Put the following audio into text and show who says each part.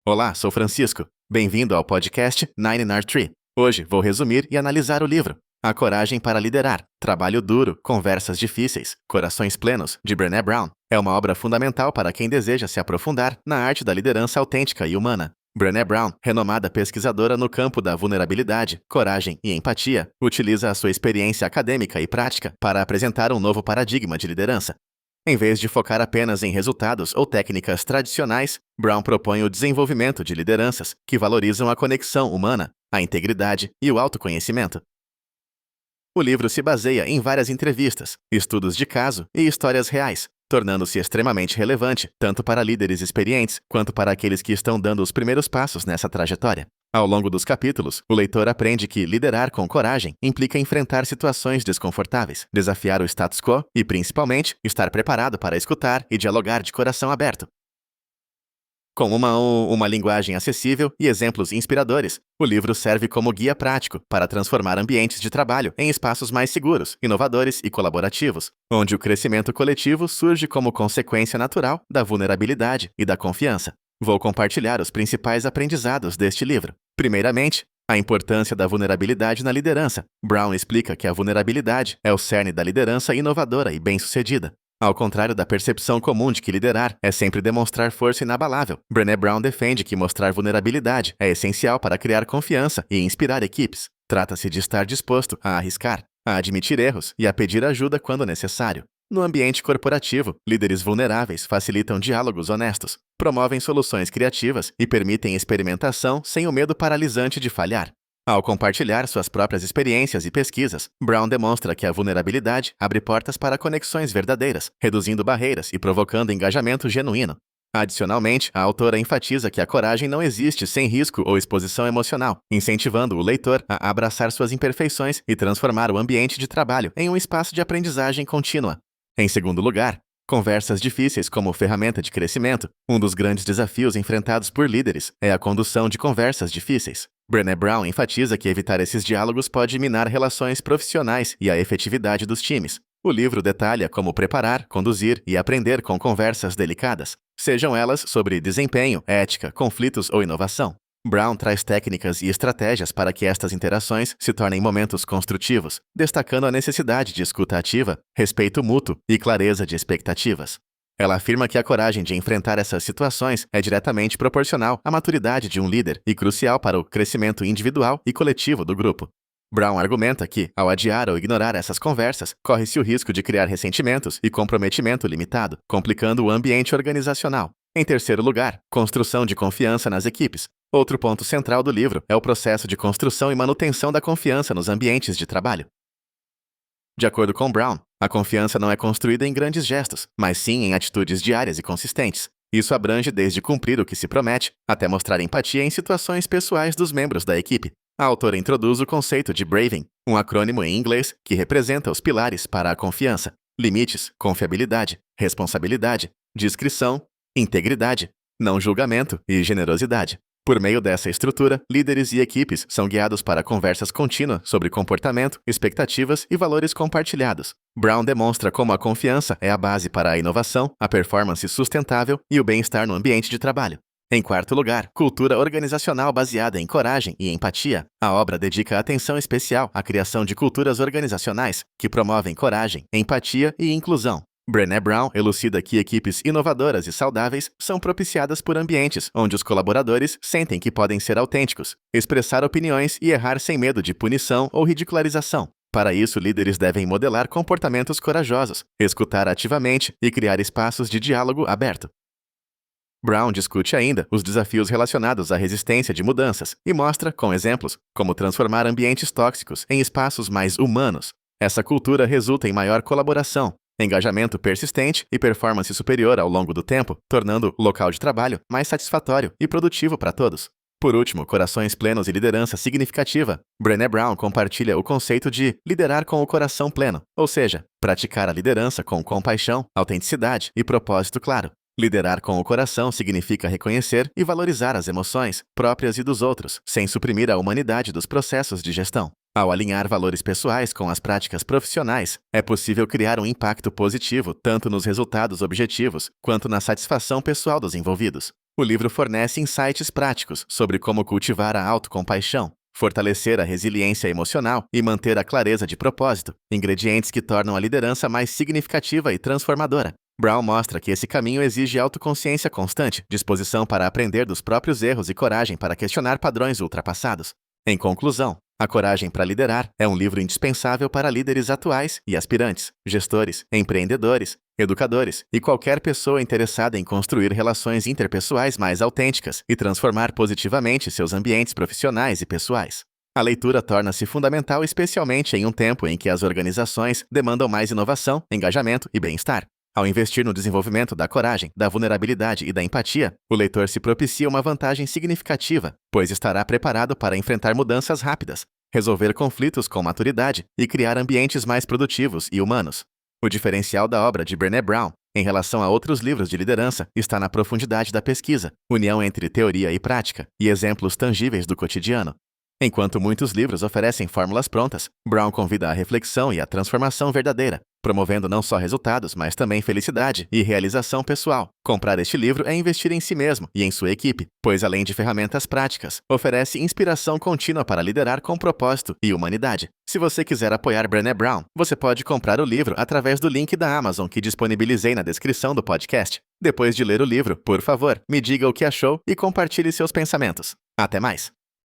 Speaker 1: Olá, sou Francisco. Bem-vindo ao podcast 9R3. Hoje vou resumir e analisar o livro A Coragem para Liderar, Trabalho Duro, Conversas Difíceis, Corações Plenos, de Brené Brown. É uma obra fundamental para quem deseja se aprofundar na arte da liderança autêntica e humana. Brené Brown, renomada pesquisadora no campo da vulnerabilidade, coragem e empatia, utiliza a sua experiência acadêmica e prática para apresentar um novo paradigma de liderança. Em vez de focar apenas em resultados ou técnicas tradicionais, Brown propõe o desenvolvimento de lideranças que valorizam a conexão humana, a integridade e o autoconhecimento. O livro se baseia em várias entrevistas, estudos de caso e histórias reais, tornando-se extremamente relevante tanto para líderes experientes quanto para aqueles que estão dando os primeiros passos nessa trajetória. Ao longo dos capítulos, o leitor aprende que liderar com coragem implica enfrentar situações desconfortáveis, desafiar o status quo e, principalmente, estar preparado para escutar e dialogar de coração aberto. Com uma linguagem acessível e exemplos inspiradores, o livro serve como guia prático para transformar ambientes de trabalho em espaços mais seguros, inovadores e colaborativos, onde o crescimento coletivo surge como consequência natural da vulnerabilidade e da confiança. Vou compartilhar os principais aprendizados deste livro. Primeiramente, a importância da vulnerabilidade na liderança. Brown explica que a vulnerabilidade é o cerne da liderança inovadora e bem-sucedida. Ao contrário da percepção comum de que liderar é sempre demonstrar força inabalável, Brené Brown defende que mostrar vulnerabilidade é essencial para criar confiança e inspirar equipes. Trata-se de estar disposto a arriscar, a admitir erros e a pedir ajuda quando necessário. No ambiente corporativo, líderes vulneráveis facilitam diálogos honestos, promovem soluções criativas e permitem experimentação sem o medo paralisante de falhar. Ao compartilhar suas próprias experiências e pesquisas, Brown demonstra que a vulnerabilidade abre portas para conexões verdadeiras, reduzindo barreiras e provocando engajamento genuíno. Adicionalmente, a autora enfatiza que a coragem não existe sem risco ou exposição emocional, incentivando o leitor a abraçar suas imperfeições e transformar o ambiente de trabalho em um espaço de aprendizagem contínua. Em segundo lugar, conversas difíceis como ferramenta de crescimento. Um dos grandes desafios enfrentados por líderes é a condução de conversas difíceis. Brené Brown enfatiza que evitar esses diálogos pode minar relações profissionais e a efetividade dos times. O livro detalha como preparar, conduzir e aprender com conversas delicadas, sejam elas sobre desempenho, ética, conflitos ou inovação. Brown traz técnicas e estratégias para que estas interações se tornem momentos construtivos, destacando a necessidade de escuta ativa, respeito mútuo e clareza de expectativas. Ela afirma que a coragem de enfrentar essas situações é diretamente proporcional à maturidade de um líder e crucial para o crescimento individual e coletivo do grupo. Brown argumenta que, ao adiar ou ignorar essas conversas, corre-se o risco de criar ressentimentos e comprometimento limitado, complicando o ambiente organizacional. Em terceiro lugar, construção de confiança nas equipes. Outro ponto central do livro é o processo de construção e manutenção da confiança nos ambientes de trabalho. De acordo com Brown, a confiança não é construída em grandes gestos, mas sim em atitudes diárias e consistentes. Isso abrange desde cumprir o que se promete, até mostrar empatia em situações pessoais dos membros da equipe. A autora introduz o conceito de Braving, um acrônimo em inglês que representa os pilares para a confiança: limites, confiabilidade, responsabilidade, discrição, integridade, não julgamento e generosidade. Por meio dessa estrutura, líderes e equipes são guiados para conversas contínuas sobre comportamento, expectativas e valores compartilhados. Brown demonstra como a confiança é a base para a inovação, a performance sustentável e o bem-estar no ambiente de trabalho. Em quarto lugar, cultura organizacional baseada em coragem e empatia. A obra dedica atenção especial à criação de culturas organizacionais que promovem coragem, empatia e inclusão. Brené Brown elucida que equipes inovadoras e saudáveis são propiciadas por ambientes onde os colaboradores sentem que podem ser autênticos, expressar opiniões e errar sem medo de punição ou ridicularização. Para isso, líderes devem modelar comportamentos corajosos, escutar ativamente e criar espaços de diálogo aberto. Brown discute ainda os desafios relacionados à resistência de mudanças e mostra, com exemplos, como transformar ambientes tóxicos em espaços mais humanos. Essa cultura resulta em maior colaboração, engajamento persistente e performance superior ao longo do tempo, tornando o local de trabalho mais satisfatório e produtivo para todos. Por último, corações plenos e liderança significativa. Brené Brown compartilha o conceito de liderar com o coração pleno, ou seja, praticar a liderança com compaixão, autenticidade e propósito claro. Liderar com o coração significa reconhecer e valorizar as emoções próprias e dos outros, sem suprimir a humanidade dos processos de gestão. Ao alinhar valores pessoais com as práticas profissionais, é possível criar um impacto positivo tanto nos resultados objetivos quanto na satisfação pessoal dos envolvidos. O livro fornece insights práticos sobre como cultivar a autocompaixão, fortalecer a resiliência emocional e manter a clareza de propósito, ingredientes que tornam a liderança mais significativa e transformadora. Brown mostra que esse caminho exige autoconsciência constante, disposição para aprender dos próprios erros e coragem para questionar padrões ultrapassados. Em conclusão, A Coragem para Liderar é um livro indispensável para líderes atuais e aspirantes, gestores, empreendedores, educadores e qualquer pessoa interessada em construir relações interpessoais mais autênticas e transformar positivamente seus ambientes profissionais e pessoais. A leitura torna-se fundamental especialmente em um tempo em que as organizações demandam mais inovação, engajamento e bem-estar. Ao investir no desenvolvimento da coragem, da vulnerabilidade e da empatia, o leitor se propicia uma vantagem significativa, pois estará preparado para enfrentar mudanças rápidas, resolver conflitos com maturidade e criar ambientes mais produtivos e humanos. O diferencial da obra de Brené Brown, em relação a outros livros de liderança, está na profundidade da pesquisa, união entre teoria e prática, e exemplos tangíveis do cotidiano. Enquanto muitos livros oferecem fórmulas prontas, Brown convida à reflexão e à transformação verdadeira, promovendo não só resultados, mas também felicidade e realização pessoal. Comprar este livro é investir em si mesmo e em sua equipe, pois além de ferramentas práticas, oferece inspiração contínua para liderar com propósito e humanidade. Se você quiser apoiar Brené Brown, você pode comprar o livro através do link da Amazon que disponibilizei na descrição do podcast. Depois de ler o livro, por favor, me diga o que achou e compartilhe seus pensamentos. Até mais!